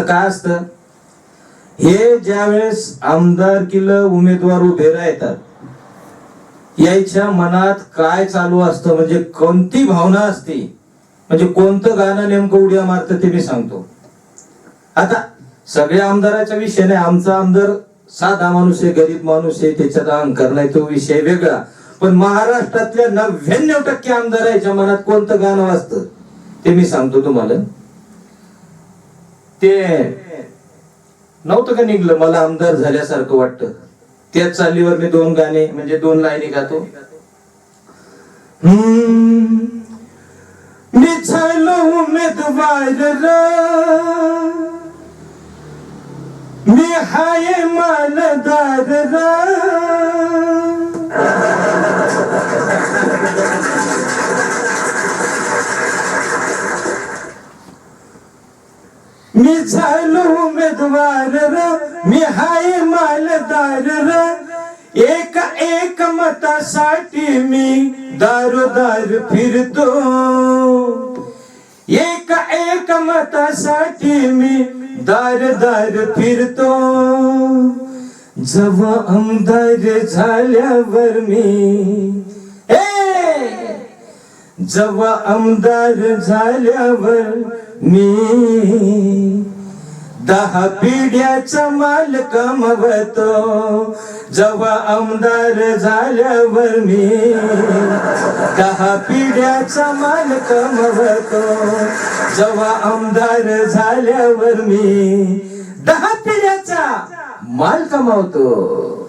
काय असतं, हे ज्यावेळेस आमदारकीला उमेदवार उभे राहतात, याच्या मनात काय चालू असतं, म्हणजे कोणती भावना असते, म्हणजे कोणतं गाणं नेमकं उड्या मारतं ते मी सांगतो. आता सगळ्या आमदाराचा विषय नाही, आमचा आमदार साधा माणूस आहे, गरीब माणूस आहे, त्याच्यात अहंकार नाही, तो विषय वेगळा. पण महाराष्ट्रातल्या 99% आमदाराच्या मनात कोणतं गाणं वाजतं ते मी सांगतो तुम्हाला. ते नव्हतं का निघलं, मला आमदार झाल्यासारखं वाटतं, त्याच चालीवर मी 2 गाणे म्हणजे 2 लाईनी गातो. मी झालो उमेदवार मी हाय मालदार मी झालो उमेदवार मी हाय मालदार एक मतासाठी मी दारोदार फिरतो एक मतासाठी मी दार फिरतो जेव्हा आमदार झाल्यावर मी जेव्हा आमदार झाल्यावर मी 10 पिढ्याचा माल कमवतो जेव्हा आमदार झाल्यावर मी 10 पिढ्याचा माल कमवतो जेव्हा आमदार झाल्यावर मी 10 पिढ्याचा माल कमावतो.